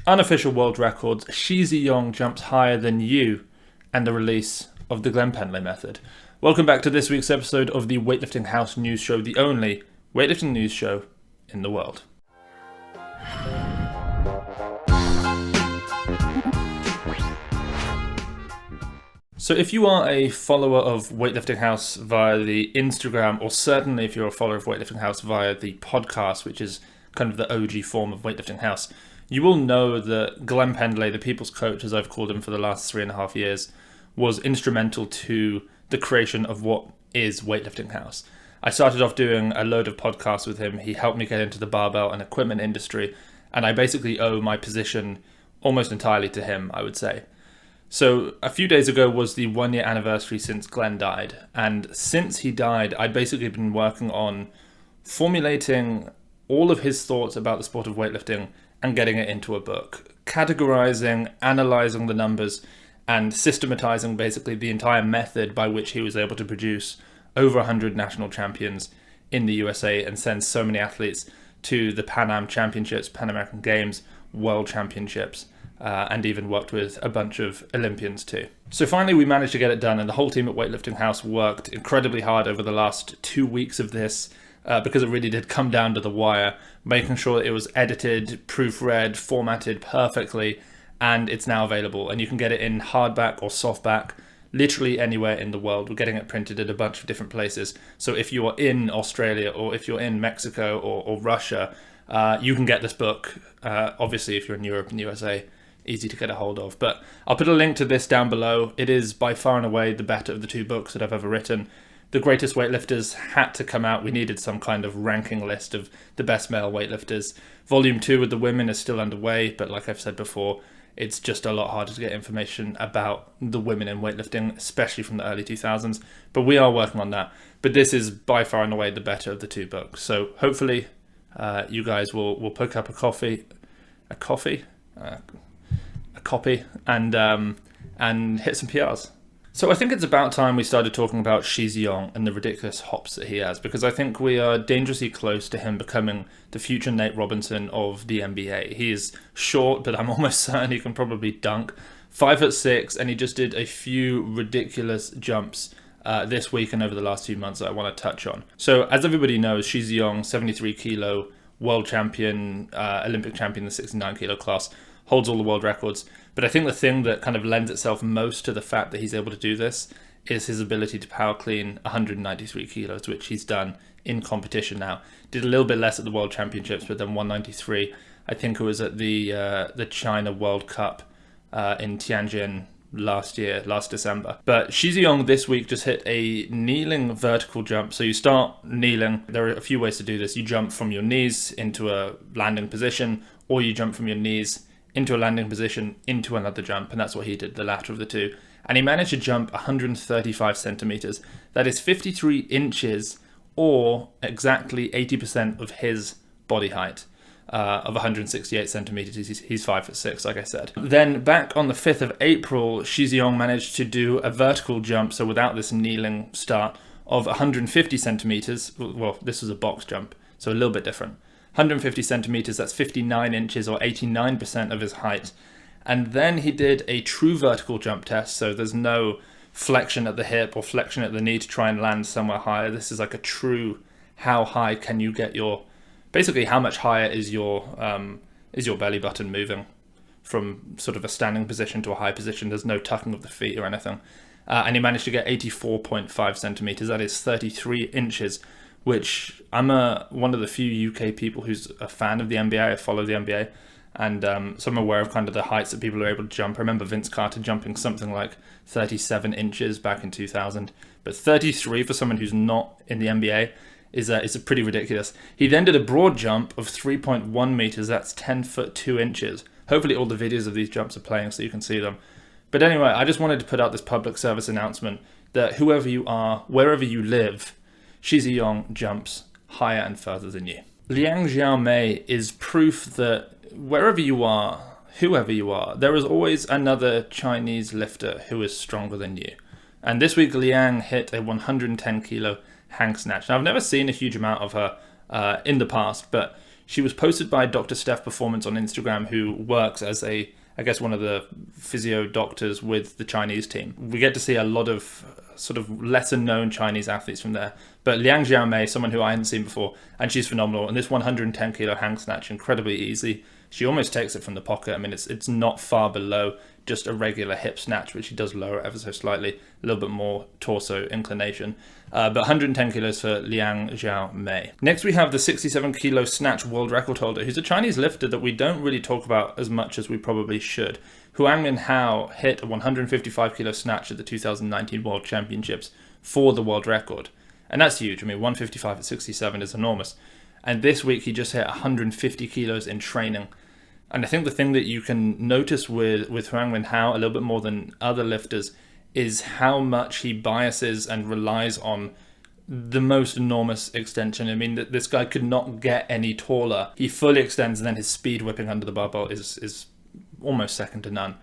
unofficial world records, Shi Zhiyong jumps higher than you, and the release of the Glenn Pendlay method. Welcome back to this week's episode of the Weightlifting House News Show, the only weightlifting news show in the world. So if you are a follower of Weightlifting House via the Instagram, or certainly if you're a follower of Weightlifting House via the podcast, which is kind of the OG form of Weightlifting House, you will know that Glenn Pendlay, the people's coach, as I've called him for the last 3.5 years, was instrumental to the creation of what is Weightlifting House. I started off doing a load of podcasts with him. He helped me get into the barbell and equipment industry, and I basically owe my position almost entirely to him, I would say. So a few days ago was the 1-year anniversary since Glenn died, and since he died, I'd basically been working on formulating all of his thoughts about the sport of weightlifting and getting it into a book, categorizing, analyzing the numbers, and systematizing basically the entire method by which he was able to produce over 100 national champions in the USA and send so many athletes to the Pan Am Championships, Pan American Games, World Championships, and even worked with a bunch of Olympians too. So finally we managed to get it done, and the whole team at Weightlifting House worked incredibly hard over the last 2 weeks of this because it really did come down to the wire, making sure that it was edited, proofread, formatted perfectly, and it's now available. And you can get it in hardback or softback, literally anywhere in the world. We're getting it printed at a bunch of different places. So if you are in Australia or if you're in Mexico or Russia, you can get this book. Obviously, if you're in Europe and the USA, easy to get a hold of. But I'll put a link to this down below. It is by far and away the better of the two books that I've ever written. The Greatest Weightlifters had to come out. We needed some kind of ranking list of the best male weightlifters. Volume 2 with the women is still underway, but like I've said before, it's just a lot harder to get information about the women in weightlifting, especially from the early 2000s. But we are working on that. But this is by far and away the better of the two books. So hopefully you guys will pick up a copy, and hit some PRs. So I think it's about time we started talking about Shi Zhiyong and the ridiculous hops that he has, because I think we are dangerously close to him becoming the future Nate Robinson of the NBA. He is short, but I'm almost certain he can probably dunk. 5'6", and he just did a few ridiculous jumps this week and over the last few months that I want to touch on. So as everybody knows, Shi Zhiyong, 73 kilo world champion, Olympic champion in the 69 kilo class, holds all the world records. But I think the thing that kind of lends itself most to the fact that he's able to do this is his ability to power clean 193 kilos, which he's done in competition now. Did a little bit less at the World Championships, but then 193. I think it was at the China World Cup in Tianjin last December. But Shi Zhiyong this week just hit a kneeling vertical jump. So you start kneeling. There are a few ways to do this. You jump from your knees into a landing position, or you jump from your knees into a landing position, into another jump, and that's what he did, the latter of the two. And he managed to jump 135 centimeters. That is 53 inches, or exactly 80% of his body height, of 168 centimeters. He's 5'6", like I said. Then back on the 5th of April, Shi Zhiyong managed to do a vertical jump, so without this kneeling start, of 150 centimeters. Well, this was a box jump, so a little bit different. 150 centimeters, that's 59 inches or 89% of his height. And then he did a true vertical jump test, so there's no flexion at the hip or flexion at the knee to try and land somewhere higher. This is like a true, how high can you get basically how much higher is your belly button moving from sort of a standing position to a high position. There's no tucking of the feet or anything. And he managed to get 84.5 centimeters, that is 33 inches, which I'm one of the few UK people who's a fan of the NBA. I follow the NBA, and so I'm aware of kind of the heights that people are able to jump. I remember Vince Carter jumping something like 37 inches back in 2000, but 33 for someone who's not in the NBA is a pretty ridiculous. He then did a broad jump of 3.1 meters, that's 10 foot 2 inches. Hopefully all the videos of these jumps are playing so you can see them. But anyway, I just wanted to put out this public service announcement that whoever you are, wherever you live, Shi Zhiyong jumps higher and further than you. Liang is proof that wherever you are, whoever you are, there is always another Chinese lifter who is stronger than you. And this week, Liang hit a 110 kilo hang snatch. Now, I've never seen a huge amount of her in the past, but She was posted by Dr. Steph Performance on Instagram, who works as one of the physio doctors with the Chinese team. We get to see a lot of sort of lesser known Chinese athletes from there. But Liang Xiaomei, someone who I hadn't seen before, and she's phenomenal. And this 110 kilo hang snatch, incredibly easy. She almost takes it from the pocket. I mean, it's not far below just a regular hip snatch, which she does lower ever so slightly, a little bit more torso inclination. But 110 kilos for Liang Xiaomei. Next, we have the 67 kilo snatch world record holder, who's a Chinese lifter that we don't really talk about as much as we probably should. Huang Minhao hit a 155 kilo snatch at the 2019 World Championships for the world record. And that's huge. I mean, 155 at 67 is enormous. And this week, he just hit 150 kilos in training. And I think the thing that you can notice with Huang Minhao a little bit more than other lifters is how much he biases and relies on the most enormous extension. I mean, this guy could not get any taller. He fully extends, and then his speed whipping under the barbell is almost second to none.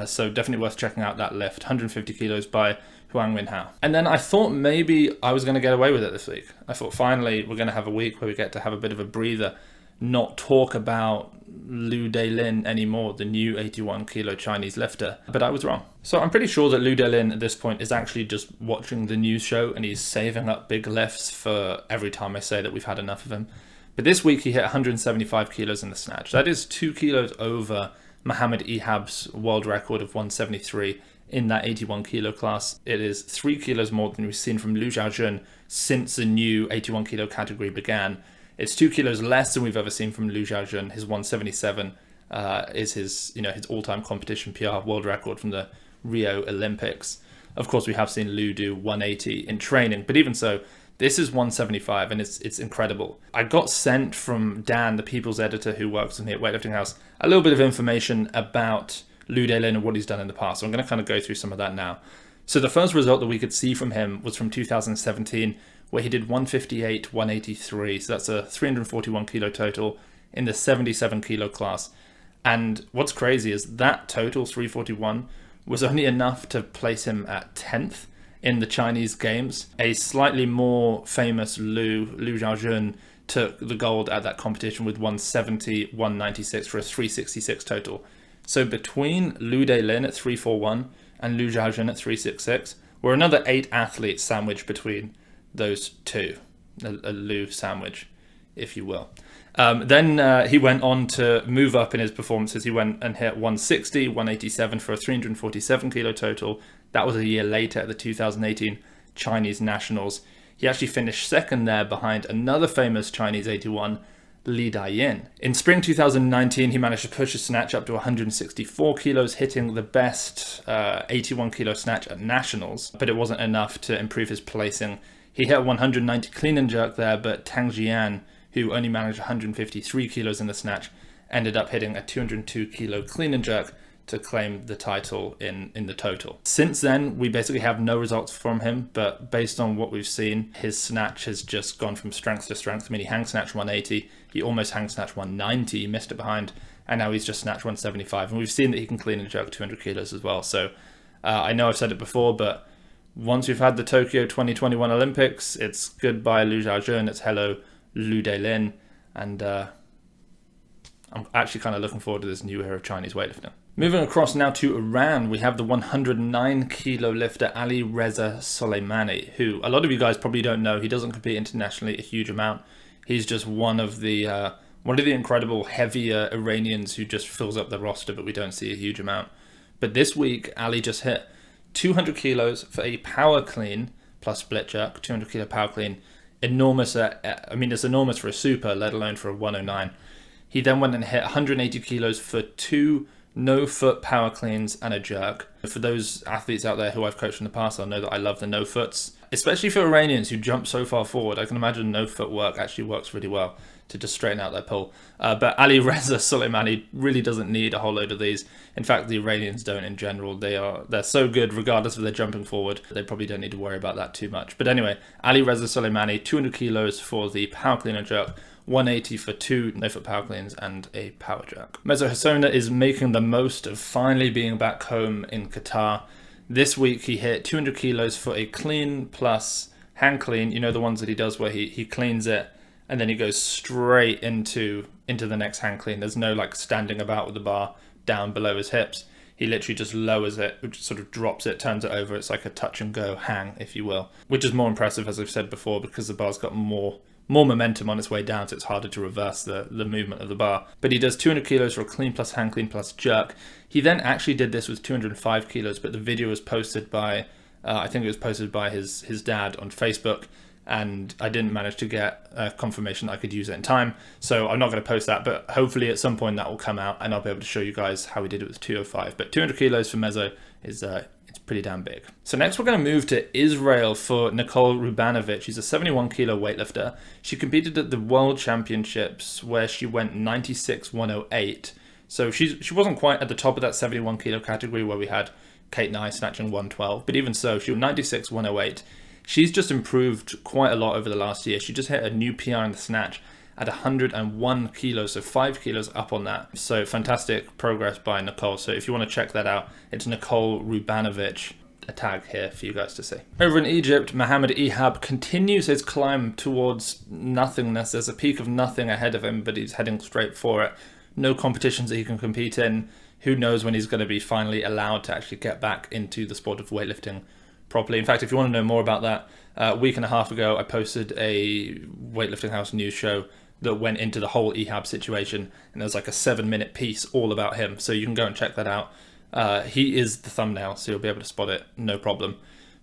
So definitely worth checking out that lift. 150 kilos by Huang Minhao. And then I thought maybe I was going to get away with it this week. I thought finally we're going to have a week where we get to have a bit of a breather, not talk about Liu Delin anymore, the new 81 kilo Chinese lifter. But I was wrong. So I'm pretty sure that Liu Delin at this point is actually just watching the news show, and he's saving up big lifts for every time I say that we've had enough of him. But this week he hit 175 kilos in the snatch. That is 2 kilos over Mohammed Ehab's world record of 173 in that 81 kilo class. It is 3 kilos more than we've seen from Liu Xiaojun since the new 81 kilo category began. It's 2 kilos less than we've ever seen from Liu Xiaojun. His 177 is his all-time competition PR world record from the Rio Olympics. Of course, we have seen Liu do 180 in training, but even so, this is 175, and it's incredible. I got sent from Dan, the People's editor who works with me at Weightlifting House, a little bit of information about Liu Delin and what he's done in the past. So I'm going to kind of go through some of that now. So the first result that we could see from him was from 2017, where he did 158, 183. So that's a 341 kilo total in the 77 kilo class. And what's crazy is that total, 341, was only enough to place him at 10th in the Chinese games. A slightly more famous Liu Xiaojun, took the gold at that competition with 170, 196 for a 366 total. So between Liu Delin at 341 and Liu Xiaojun at 366, we're another 8 athletes sandwiched between those two. A Liu sandwich, if you will. Then he went on to move up in his performances. He went and hit 160, 187 for a 347 kilo total. That was a year later at the 2018 Chinese Nationals. He actually finished second there behind another famous Chinese 81, Li Dayin. In spring 2019, he managed to push his snatch up to 164 kilos, hitting the best 81 kilo snatch at Nationals, but it wasn't enough to improve his placing. He hit 190 clean and jerk there, but Tang Jian, who only managed 153 kilos in the snatch, ended up hitting a 202 kilo clean and jerk to claim the title in the total. Since then, we basically have no results from him, but based on what we've seen, his snatch has just gone from strength to strength. I mean, he hang snatched 180, he almost hang snatched 190, he missed it behind, and now he's just snatched 175. And we've seen that he can clean and jerk 200 kilos as well. So I know I've said it before, but once we've had the Tokyo 2021 Olympics, it's goodbye Liu Xiaojun, it's hello Liu Delin, and I'm actually kind of looking forward to this new era of Chinese weightlifting. Moving across now to Iran, we have the 109 kilo lifter Ali Reza Soleimani, who a lot of you guys probably don't know. He doesn't compete internationally a huge amount. He's just one of the incredible heavier Iranians who just fills up the roster, but we don't see a huge amount. But this week, Ali just hit 200 kilos for a power clean plus split jerk, 200 kilo power clean. Enormous. I mean, it's enormous for a super, let alone for a 109. He then went and hit 180 kilos for 2 no-foot power cleans and a jerk. For those athletes out there who I've coached in the past, I'll know that I love the no-foots. Especially for Iranians who jump so far forward, I can imagine no-foot work actually works really well to just straighten out their pull. But Ali Reza Soleimani really doesn't need a whole load of these. In fact, the Iranians don't in general. They're so good regardless of their jumping forward. They probably don't need to worry about that too much. But anyway, Ali Reza Soleimani, 200 kilos for the power clean and jerk, 180 for 2 no-foot power cleans and a power jerk. Meso Hasona is making the most of finally being back home in Qatar. This week he hit 200 kilos for a clean plus hang clean. You know, the ones that he does where he cleans it and then he goes straight into the next hang clean. There's no like standing about with the bar down below his hips. He literally just lowers it, which sort of drops it, turns it over. It's like a touch and go hang, if you will, which is more impressive, as I've said before, because the bar's got more momentum on its way down, so it's harder to reverse the movement of the bar. But he does 200 kilos for a clean plus hang, clean plus jerk. He then actually did this with 205 kilos, but the video was posted by, I think it was posted by his dad on Facebook, and I didn't manage to get confirmation that I could use it in time, so I'm not going to post that, but hopefully at some point that will come out and I'll be able to show you guys how we did it with 205. But 200 kilos for Meso is it's pretty damn big. So next we're going to move to Israel for Nicole Rubanovich. She's a 71 kilo weightlifter. She competed at the World Championships where she went 96.108. So she wasn't quite at the top of that 71 kilo category where we had Kate Nye snatching 112, but even so, she was 96.108. She's just improved quite a lot over the last year. She just hit a new PR in the snatch at 101 kilos, so 5 kilos up on that. So fantastic progress by Nicole. So if you want to check that out, it's Nicole Rubanovich. A tag here for you guys to see. Over in Egypt, Mohammed Ehab continues his climb towards nothingness. There's a peak of nothing ahead of him, but he's heading straight for it. No competitions that he can compete in. Who knows when he's going to be finally allowed to actually get back into the sport of weightlifting properly. In fact, if you want to know more about that, a week and a half ago, I posted a Weightlifting House news show that went into the whole Ehab situation, and there's like a 7-minute piece all about him, so you can go and check that out. He is the thumbnail, so you'll be able to spot it, no problem.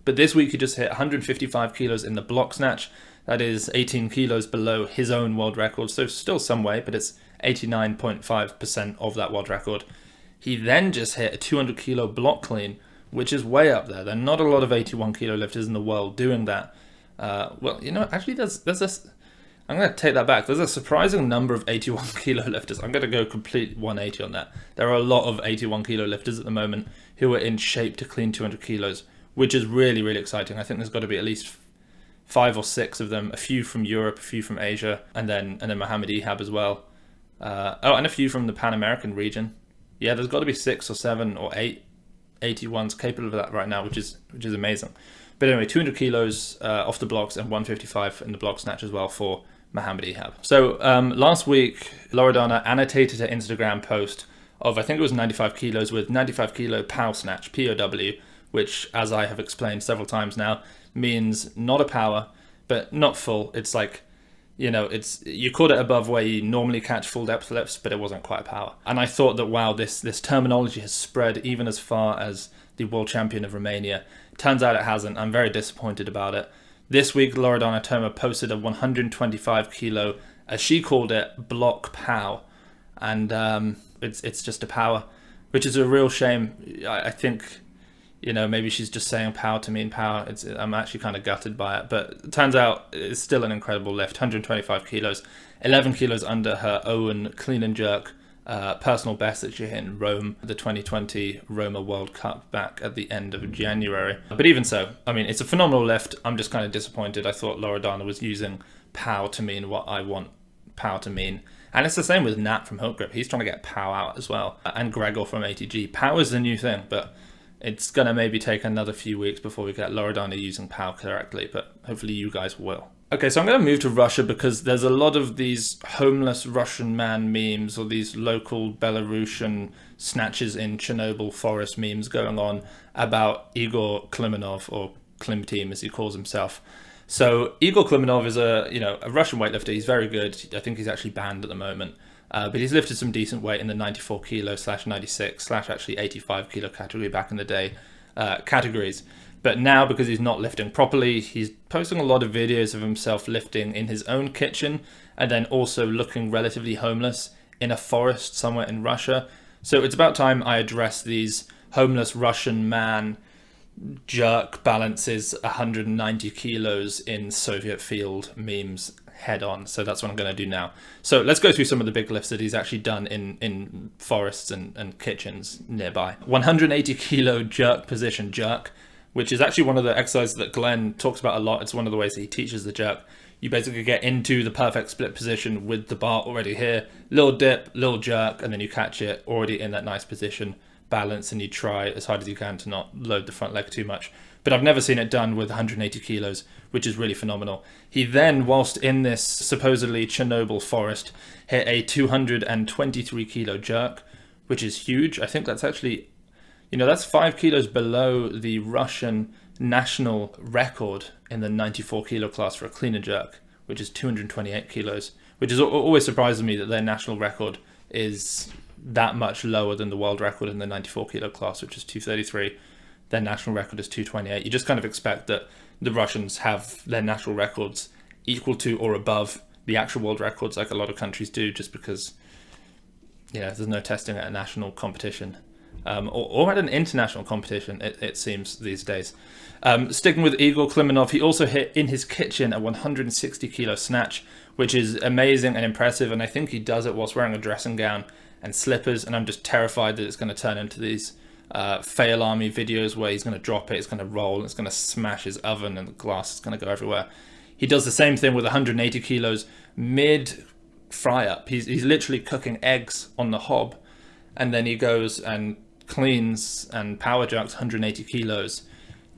But this week he just hit 155 kilos in the block snatch. That is 18 kilos below his own world record, so still some way, but it's 89.5% of that world record. He then just hit a 200 kilo block clean, which is way up there. There are not a lot of 81 kilo lifters in the world doing that. Well, you know, actually there's this, I'm going to take that back. There's a surprising number of 81 kilo lifters. I'm going to go complete 180 on that. There are a lot of 81 kilo lifters at the moment who are in shape to clean 200 kilos, which is really, really exciting. I think there's got to be at least 5 or 6 of them, a few from Europe, a few from Asia, and then Mohammed Ehab as well. And a few from the Pan American region. Yeah, there's got to be 6 or 7 or 8 81s capable of that right now, which is amazing. But anyway, 200 kilos off the blocks and 155 in the block snatch as well for Mohammed Ehab. So last week, Loredana annotated her Instagram post of, I think it was 95 kilos with 95 kilo pow snatch, POW, which, as I have explained several times now, means not a power, but not full. It's like, you know, you caught it above where you normally catch full depth lifts, but it wasn't quite a power. And I thought that, wow, this terminology has spread even as far as the world champion of Romania. Turns out it hasn't. I'm very disappointed about it. This week, Loredana Toma posted a 125 kilo, as she called it, block pow. And it's just a power, which is a real shame. I think, you know, maybe she's just saying power to mean power. I'm actually kind of gutted by it, but it turns out it's still an incredible lift. 125 kilos, 11 kilos under her own clean and jerk personal best that she hit in Rome, the 2020 Roma World Cup back at the end of January. But even so, I mean, it's a phenomenal lift. I'm just kind of disappointed. I thought Loredana was using power to mean what I want power to mean. And it's the same with Nat from Hook Grip. He's trying to get power out as well. And Gregor from ATG. Power is the new thing, but it's going to maybe take another few weeks before we get Loredana using POW correctly, but hopefully you guys will. Okay, so I'm going to move to Russia because there's a lot of these homeless Russian man memes or these local Belarusian snatches in Chernobyl forest memes going on about Egor Klimenov, or Klim Team as he calls himself. So Egor Klimenov is a Russian weightlifter. He's very good. I think he's actually banned at the moment. But he's lifted some decent weight in the 94 kilo / 96 / actually 85 kilo category back in the day categories. But now, because he's not lifting properly, he's posting a lot of videos of himself lifting in his own kitchen and then also looking relatively homeless in a forest somewhere in Russia. So it's about time I address these homeless Russian man jerk balances 190 kilos in Soviet field memes head on. So that's what I'm going to do now. So let's go through some of the big lifts that he's actually done in forests and kitchens nearby. 180 kilo jerk position jerk, which is actually one of the exercises that Glenn talks about a lot. It's one of the ways that he teaches the jerk. you basically get into the perfect split position with the bar already here. Little dip, little jerk, and then you catch it already in that nice position, balance, and you try as hard as you can to not load the front leg too much. But I've never seen it done with 180 kilos, which is really phenomenal. He then, whilst in this supposedly Chernobyl forest, hit a 223 kilo jerk, which is huge. I think that's actually, that's 5 kilos below the Russian national record in the 94 kilo class for a clean and jerk, which is 228 kilos, which is always surprises me that their national record is that much lower than the world record in the 94 kilo class, which is 233. Their national record is 228. You just kind of expect that the Russians have their national records equal to or above the actual world records, like a lot of countries do, just because there's no testing at a national competition. Or at an international competition, it seems these days. Sticking with Egor Klimenov, he also hit in his kitchen a 160 kilo snatch, which is amazing and impressive, and I think he does it whilst wearing a dressing gown and slippers, and I'm just terrified that it's going to turn into these fail army videos where he's going to drop it, it's going to roll, it's going to smash his oven, and the glass is going to go everywhere. He does the same thing with 180 kilos mid fry up. He's literally cooking eggs on the hob, and then he goes and cleans and power jerks 180 kilos,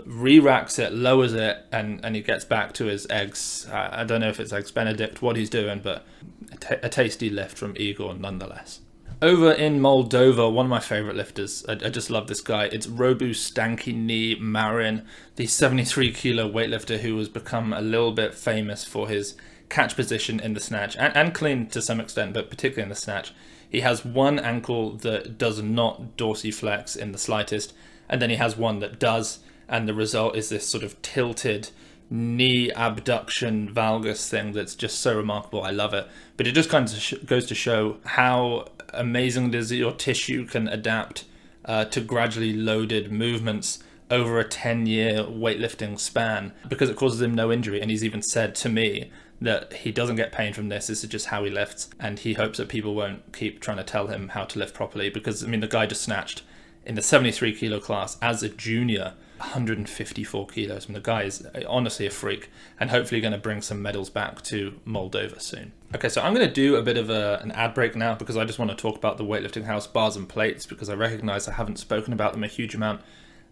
re-racks it, lowers it, and he gets back to his eggs. I don't know if it's eggs Benedict, what he's doing, but a tasty lift from Egor nonetheless. Over in Moldova, one of my favourite lifters, I just love this guy. It's Robu Stanky Knee Marin, the 73 kilo weightlifter who has become a little bit famous for his catch position in the snatch, and clean to some extent, but particularly in the snatch. He has one ankle that does not dorsiflex in the slightest, and then he has one that does, and the result is this sort of tilted knee abduction valgus thing that's just so remarkable. I love it. But it just kind of goes to show how amazing it is that your tissue can adapt to gradually loaded movements over a 10-year weightlifting span, because it causes him no injury. And he's even said to me that he doesn't get pain from this. This is just how he lifts, and he hopes that people won't keep trying to tell him how to lift properly, because the guy just snatched in the 73 kilo class as a junior 154 kilos. The guy is honestly a freak, and hopefully going to bring some medals back to Moldova soon. Okay, so I'm going to do a bit of an ad break now, because I just want to talk about the Weightlifting House bars and plates, because I recognize I haven't spoken about them a huge amount.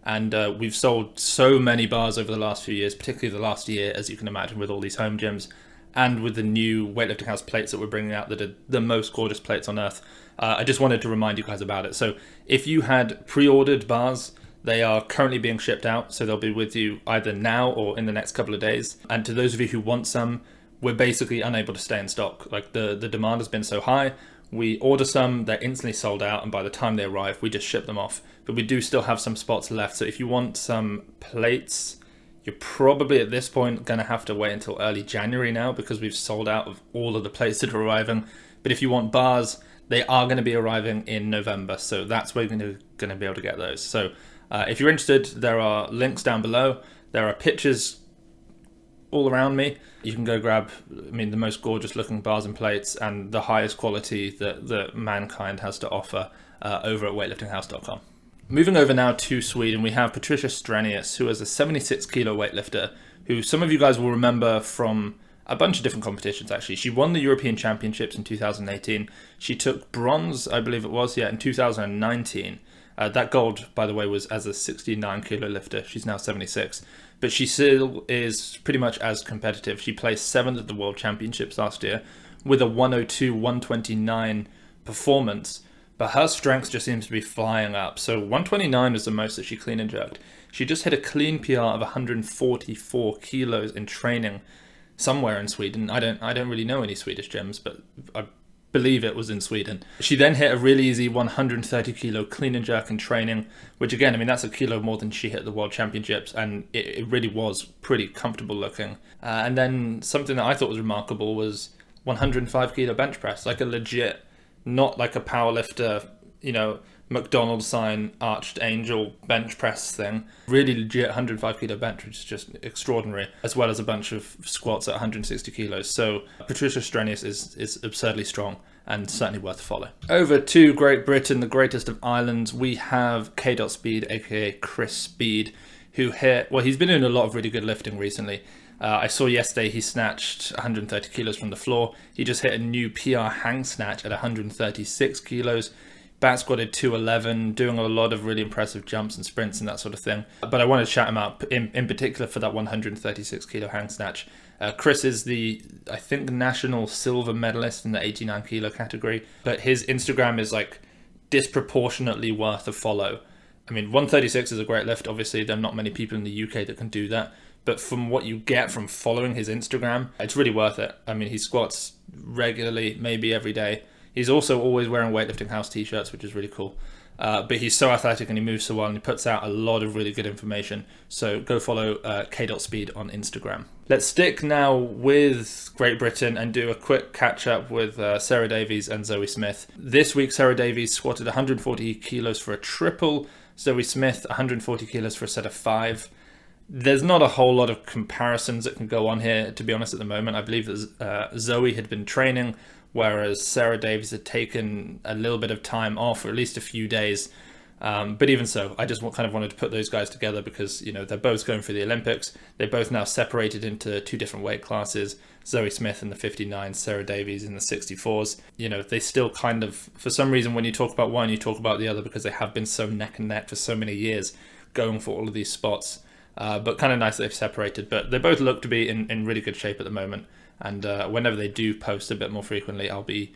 And we've sold so many bars over the last few years, particularly the last year, as you can imagine, with all these home gyms, and with the new Weightlifting House plates that we're bringing out that are the most gorgeous plates on earth. I just wanted to remind you guys about it. So if you had pre-ordered bars, they are currently being shipped out, so they'll be with you either now or in the next couple of days. And to those of you who want some, we're basically unable to stay in stock. Like the demand has been so high, we order some, they're instantly sold out, and by the time they arrive, we just ship them off. But we do still have some spots left, so if you want some plates, you're probably at this point going to have to wait until early January now, because we've sold out of all of the plates that are arriving. But if you want bars, they are going to be arriving in November, so that's where you're going to be able to get those. So if you're interested, there are links down below. There are pictures all around me. You can go grab, the most gorgeous looking bars and plates and the highest quality that mankind has to offer over at weightliftinghouse.com. Moving over now to Sweden, we have Patricia Strenius, who is a 76 kilo weightlifter, who some of you guys will remember from a bunch of different competitions, actually. She won the European Championships in 2018. She took bronze, I believe it was, in 2019. That gold, by the way, was as a 69 kilo lifter. She's now 76. But she still is pretty much as competitive. She placed 7th at the World Championships last year with a 102-129 performance. But her strength just seems to be flying up. So 129 was the most that she clean and jerked. She just hit a clean PR of 144 kilos in training somewhere in Sweden. I don't really know any Swedish gyms, but I believe it was in Sweden. She then hit a really easy 130 kilo clean and jerk in training, which again, that's a kilo more than she hit at the World Championships, and it really was pretty comfortable looking. And then something that I thought was remarkable was 105 kilo bench press, like a legit, not like a powerlifter, McDonald's sign arched angel bench press thing. Really legit 105 kilo bench, which is just extraordinary, as well as a bunch of squats at 160 kilos. So Patricia Strenius is absurdly strong and certainly worth a follow. Over to Great Britain, the greatest of islands, we have K. Speed, aka Khryss Speed, who he's been doing a lot of really good lifting recently. I saw yesterday he snatched 130 kilos from the floor. He just hit a new PR hang snatch at 136 kilos. Back squatted 211, doing a lot of really impressive jumps and sprints and that sort of thing. But I want to shout him out in particular for that 136 kilo hang snatch. Khryss is the, I think, national silver medalist in the 89 kilo category, but his Instagram is like disproportionately worth a follow. I mean, 136 is a great lift. Obviously, there are not many people in the UK that can do that. But from what you get from following his Instagram, it's really worth it. I mean, he squats regularly, maybe every day. He's also always wearing Weightlifting House t-shirts, which is really cool. But he's so athletic and he moves so well and he puts out a lot of really good information. So go follow k.speed on Instagram. Let's stick now with Great Britain and do a quick catch up with Sarah Davies and Zoe Smith. This week, Sarah Davies squatted 140 kilos for a triple. Zoe Smith, 140 kilos for a set of 5. There's not a whole lot of comparisons that can go on here, to be honest, at the moment. I believe that Zoe had been training, whereas Sarah Davies had taken a little bit of time off, or at least a few days. But even so, I just kind of wanted to put those guys together because, you know, they're both going for the Olympics. They're both now separated into 2 different weight classes. Zoe Smith in the 59s, Sarah Davies in the 64s. You know, they still kind of, for some reason, when you talk about one, you talk about the other because they have been so neck and neck for so many years going for all of these spots. But kind of nice that they've separated. But they both look to be in really good shape at the moment. And whenever they do post a bit more frequently, I'll be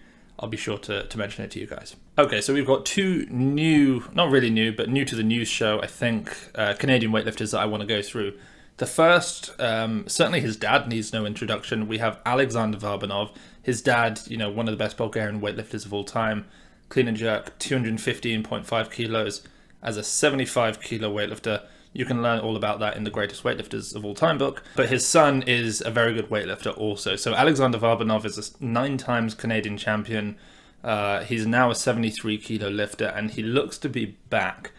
sure to mention it to you guys. Okay, so we've got 2 new, not really new, but new to the news show, I think, Canadian weightlifters that I want to go through. The first, certainly his dad needs no introduction. We have Alexander Varbanov. His dad, you know, one of the best Bulgarian weightlifters of all time. Clean and jerk, 215.5 kilos as a 75 kilo weightlifter. You can learn all about that in the Greatest Weightlifters of All Time book. But his son is a very good weightlifter also. So Alexander Varbanov is a 9 times Canadian champion. He's now a 73 kilo lifter and he looks to be back.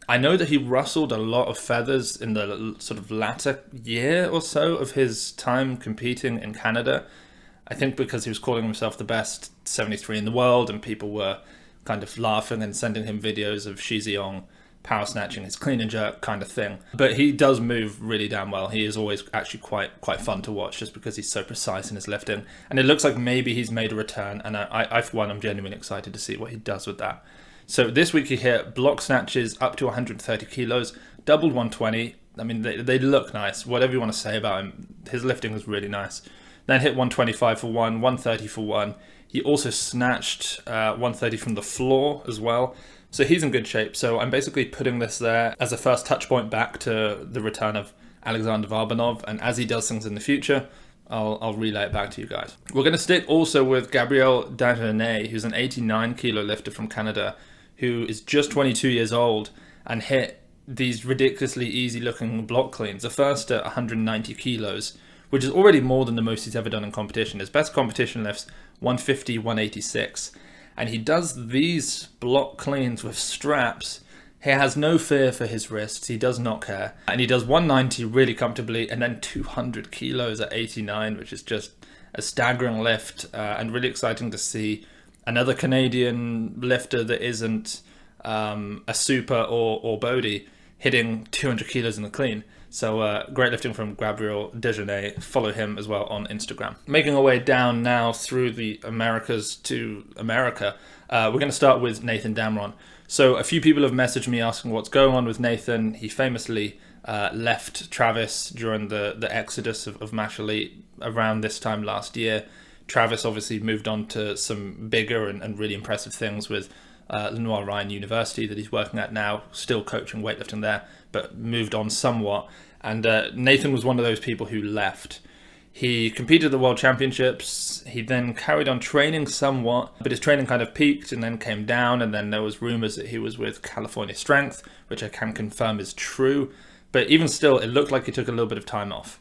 I know that he rustled a lot of feathers in the sort of latter year or so of his time competing in Canada. I think because he was calling himself the best 73 in the world and people were kind of laughing and sending him videos of Shi Zhiyong power snatching, his clean and jerk kind of thing. But he does move really damn well. He is always actually quite fun to watch just because he's so precise in his lifting. And it looks like maybe he's made a return. And I for one, I'm genuinely excited to see what he does with that. So this week he hit block snatches up to 130 kilos, doubled 120. I mean, they look nice. Whatever you want to say about him, his lifting was really nice. Then hit 125 for 1, 130 for 1. He also snatched 130 from the floor as well. So he's in good shape. So I'm basically putting this there as a first touch point back to the return of Alexander Varbanov. And as he does things in the future, I'll relay it back to you guys. We're going to stick also with Gabriel Dagenais, who's an 89 kilo lifter from Canada, who is just 22 years old and hit these ridiculously easy looking block cleans. The first at 190 kilos, which is already more than the most he's ever done in competition. His best competition lifts 150, 186. And he does these block cleans with straps. He has no fear for his wrists. He does not care. And he does 190 really comfortably and then 200 kilos at 89, which is just a staggering lift and really exciting to see another Canadian lifter that isn't a super or Bodie hitting 200 kilos in the clean. So great lifting from Gabriel Dagenais. Follow him as well on Instagram. Making our way down now through the Americas to America, we're going to start with Nathon Damron. So a few people have messaged me asking what's going on with Nathon. He famously left Travis during the exodus of Mash Elite around this time last year. Travis obviously moved on to some bigger and really impressive things with Lenoir Ryan University that he's working at now, still coaching weightlifting there, but moved on somewhat. And Nathon was one of those people who left. He competed at the World Championships. He then carried on training somewhat, but his training kind of peaked and then came down. And then there was rumors that he was with California Strength, which I can confirm is true. But even still, it looked like he took a little bit of time off.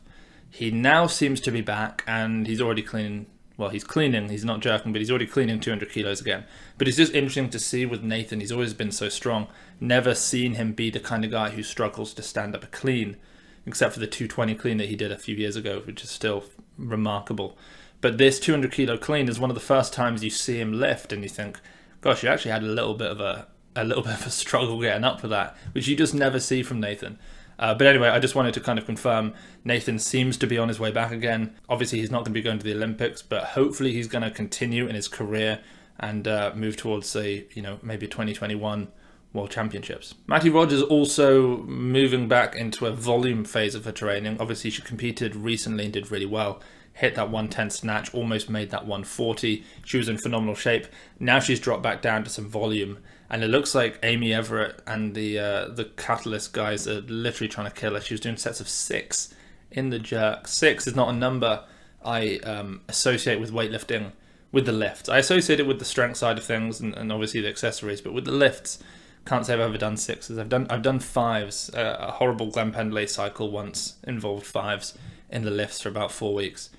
He now seems to be back and he's already cleaning. Well, he's cleaning, he's not jerking, but he's already cleaning 200 kilos again. But it's just interesting to see with Nathon, he's always been so strong. Never seen him be the kind of guy who struggles to stand up a clean, except for the 220 clean that he did a few years ago, which is still remarkable. But this 200 kilo clean is one of the first times you see him lift and you think, gosh, you actually had a little bit of a struggle getting up for that, which you just never see from Nathon. But anyway, I just wanted to kind of confirm Nathon seems to be on his way back again. Obviously, he's not going to be going to the Olympics, but hopefully he's going to continue in his career and move towards, say, maybe 2021 World Championships. Mattie Rogers also moving back into a volume phase of her training. Obviously, she competed recently and did really well. Hit that 110 snatch, almost made that 140. She was in phenomenal shape. Now she's dropped back down to some volume. And it looks like Amy Everett and the Catalyst guys are literally trying to kill her. She was doing sets of 6 in the jerk. 6 is not a number I associate with weightlifting, with the lifts. I associate it with the strength side of things and obviously the accessories, but with the lifts, can't say I've ever done 6s. I've done 5s. A horrible Glenn Pendlay cycle once involved 5s in the lifts for about 4 weeks.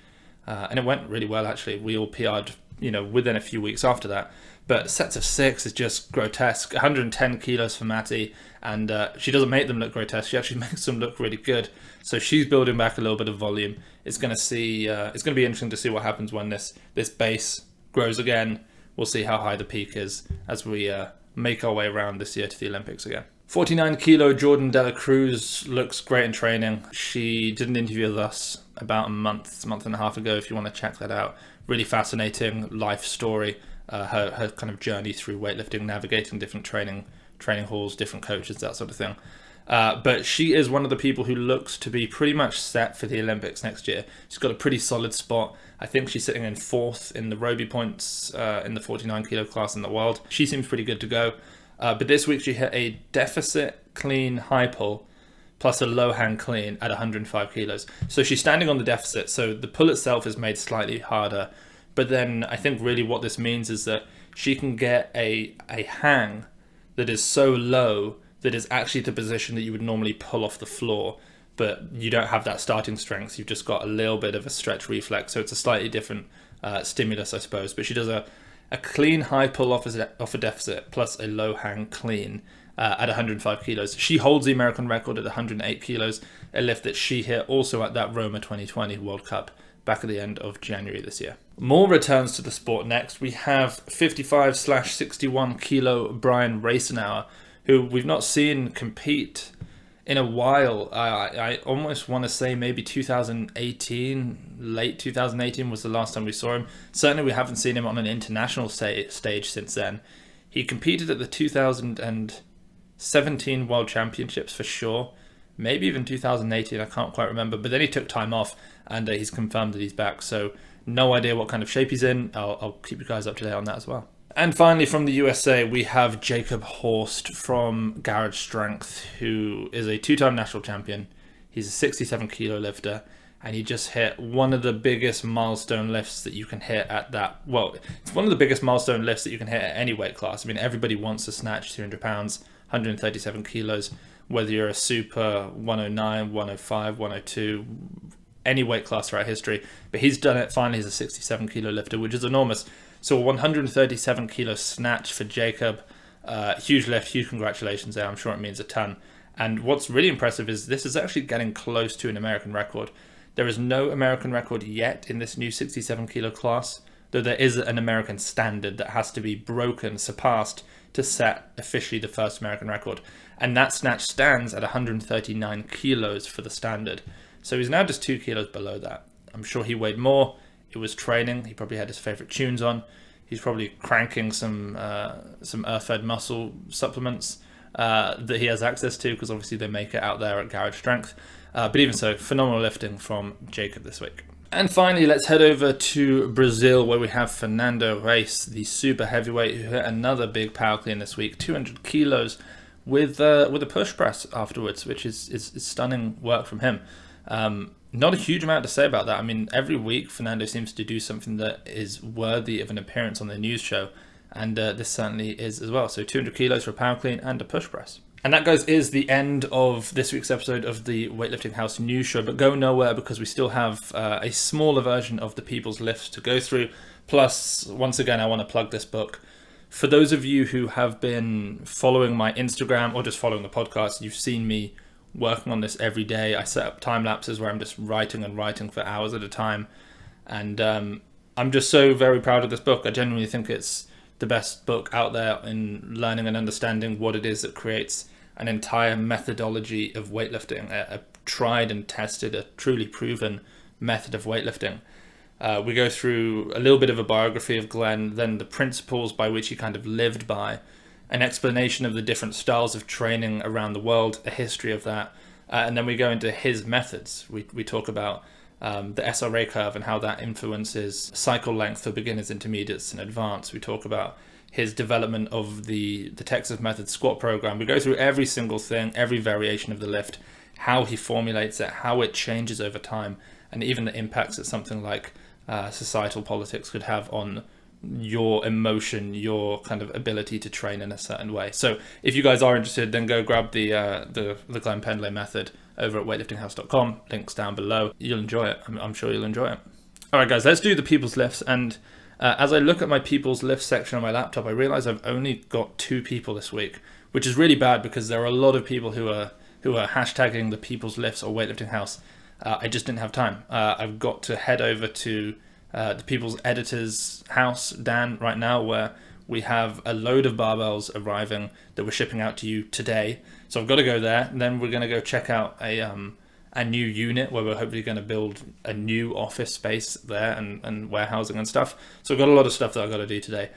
And it went really well, actually. We all PR'd, within a few weeks after that. But sets of 6 is just grotesque. 110 kilos for Mattie, and she doesn't make them look grotesque. She actually makes them look really good. So she's building back a little bit of volume. It's going to be interesting to see what happens when this base grows again. We'll see how high the peak is as we make our way around this year to the Olympics again. 49 kilo Jourdan Delacruz looks great in training. She did an interview with us about a month and a half ago, if you want to check that out. Really fascinating life story. Her kind of journey through weightlifting, navigating different training halls, different coaches, that sort of thing. But she is one of the people who looks to be pretty much set for the Olympics next year. She's got a pretty solid spot. I think she's sitting in 4th in the Roby points in the 49 kilo class in the world. She seems pretty good to go. But this week she hit a deficit clean high pull plus a low hang clean at 105 kilos. So she's standing on the deficit. So the pull itself is made slightly harder. But then I think really what this means is that she can get a hang that is so low that is actually the position that you would normally pull off the floor, but you don't have that starting strength. You've just got a little bit of a stretch reflex. So it's a slightly different stimulus, I suppose. But she does a clean high pull off a deficit plus a low hang clean at 105 kilos. She holds the American record at 108 kilos, a lift that she hit also at that Roma 2020 World Cup back at the end of January this year. More returns to the sport next. We have 55/61 kilo Brian Racenauer, who we've not seen compete in a while. I almost want to say maybe 2018, late 2018 was the last time we saw him. Certainly we haven't seen him on an international stage since then. He competed at the 2017 World Championships for sure. Maybe even 2018, I can't quite remember. But then he took time off and he's confirmed that he's back. So no idea what kind of shape he's in. I'll keep you guys up to date on that as well. And finally, from the USA, we have Jacob Horst from Garage Strength, who is a 2-time national champion. He's a 67 kilo lifter, and he just hit one of the biggest milestone lifts that you can hit at that. Well, it's one of the biggest milestone lifts that you can hit at any weight class. I mean, everybody wants to snatch 200 pounds, 137 kilos, whether you're a super 109, 105, 102, any weight class throughout history. But he's done it finally as a 67 kilo lifter, which is enormous. So a 137 kilo snatch for Jacob. Huge lift, huge congratulations there. I'm sure it means a ton. And what's really impressive is this is actually getting close to an American record. There is no American record yet in this new 67 kilo class, though there is an American standard that has to be broken, surpassed, to set officially the first American record. And that snatch stands at 139 kilos for the standard. So he's now just 2 kilos below that. I'm sure he weighed more. It was training. He probably had his favorite tunes on. He's probably cranking some earth-fed muscle supplements that he has access to, because obviously they make it out there at Garage Strength. But even so, phenomenal lifting from Jacob this week. And finally, let's head over to Brazil, where we have Fernando Reis, the super heavyweight, who hit another big power clean this week, 200 kilos with a push press afterwards, which is stunning work from him. Not a huge amount to say about that. I mean, every week Fernando seems to do something that is worthy of an appearance on the news show, and this certainly is as well. So 200 kilos for a power clean and a push press. And that, guys, is the end of this week's episode of the Weightlifting House news show. But go nowhere, because we still have a smaller version of the People's Lifts to go through. Plus, once again, I want to plug this book. For those of you who have been following my Instagram or just following the podcast, you've seen me working on this every day. I set up time lapses where I'm just writing and writing for hours at a time. And I'm just so very proud of this book. I genuinely think it's the best book out there in learning and understanding what it is that creates an entire methodology of weightlifting, a tried and tested, a truly proven method of weightlifting. We go through a little bit of a biography of Glenn, then the principles by which he kind of lived by, an explanation of the different styles of training around the world, a history of that, and then we go into his methods. We talk about the SRA curve and how that influences cycle length for beginners, intermediates, and advanced. We talk about his development of the Texas Method squat program. We go through every single thing, every variation of the lift, how he formulates it, how it changes over time, and even the impacts that something like societal politics could have on your emotion, your kind of ability to train in a certain way. So if you guys are interested, then go grab the Glenn Pendlay method over at weightliftinghouse.com. Links down below. You'll enjoy it. I'm sure you'll enjoy it. All right, guys, let's do the people's lifts. And as I look at my people's lift section on my laptop, I realize I've only got 2 people this week, which is really bad because there are a lot of people who are hashtagging the people's lifts or weightlifting house. I just didn't have time. I've got to head over to the people's editor's house, Dan, right now, where we have a load of barbells arriving that we're shipping out to you today. So I've got to go there, and then we're going to go check out a new unit where we're hopefully going to build a new office space there and warehousing and stuff. So I've got a lot of stuff that I've got to do today,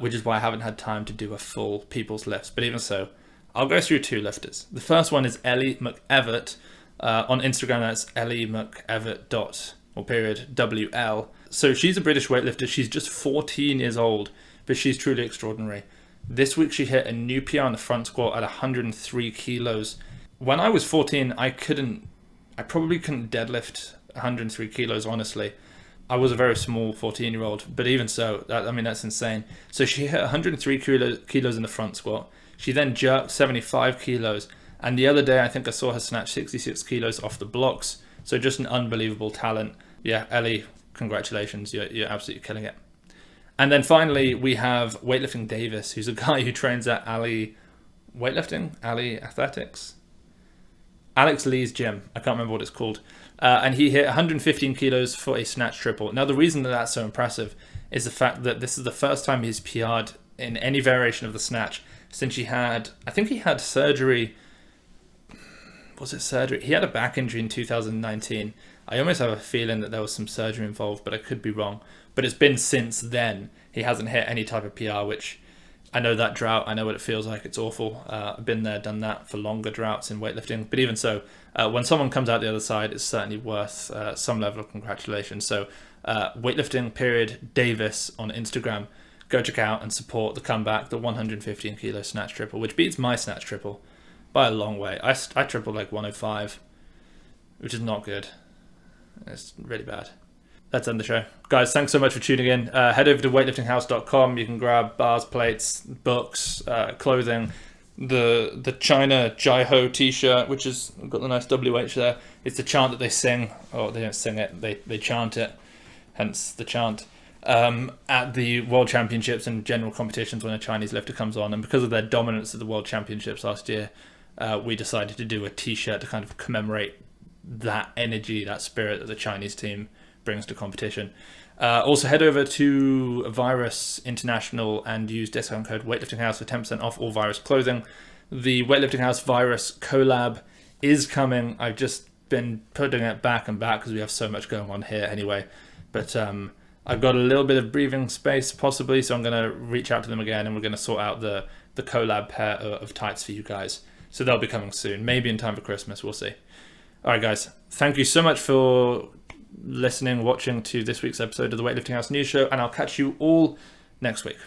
which is why I haven't had time to do a full people's lifts. But even so, I'll go through 2 lifters. The first one is Ellie McEvert. On Instagram, that's Ellie McEvert _WL. So she's a British weightlifter. She's just 14 years old, but she's truly extraordinary. This week she hit a new PR on the front squat at 103 kilos. When I was 14, I probably couldn't deadlift 103 kilos, honestly. I was a very small 14-year-old, but even so, that's insane. So she hit 103 kilos in the front squat. She then jerked 75 kilos. And the other day, I think I saw her snatch 66 kilos off the blocks. So just an unbelievable talent. Yeah, Ellie, congratulations. You're absolutely killing it. And then finally, we have Weightlifting Davies, who's a guy who trains at Ali Athletics. Alex Lee's gym. I can't remember what it's called. And he hit 115 kilos for a snatch triple. Now, the reason that that's so impressive is the fact that this is the first time he's PR'd in any variation of the snatch since he had surgery. Was it surgery? He had a back injury in 2019. I almost have a feeling that there was some surgery involved, but I could be wrong. But it's been since then. He hasn't hit any type of PR, which I know that drought. I know what it feels like. It's awful. I've been there, done that for longer droughts in weightlifting. But even so, when someone comes out the other side, it's certainly worth some level of congratulations. So weightlifting Davis on Instagram. Go check out and support the comeback, the 115 kilo snatch triple, which beats my snatch triple by a long way. I tripled like 105, which is not good. It's really bad. Let's end the show. Guys, thanks so much for tuning in. Head over to weightliftinghouse.com. You can grab bars, plates, books, clothing, the China Jai-Ho t-shirt, which has got the nice WH there. It's the chant that they sing. Oh, they don't sing it. They chant it, hence the chant. At the World Championships and general competitions when a Chinese lifter comes on. And because of their dominance at the World Championships last year, we decided to do a t-shirt to kind of commemorate that energy, that spirit that the Chinese team brings to competition. Also head over to Virus International and use discount code WeightliftingHouse for 10% off all Virus clothing. The Weightlifting House Virus collab is coming. I've just been putting it back and back because we have so much going on here anyway. But I've got a little bit of breathing space possibly, so I'm going to reach out to them again and we're going to sort out the collab pair of tights for you guys. So they'll be coming soon, maybe in time for Christmas, we'll see. All right, guys, thank you so much for listening, watching to this week's episode of the Weightlifting House News Show, and I'll catch you all next week.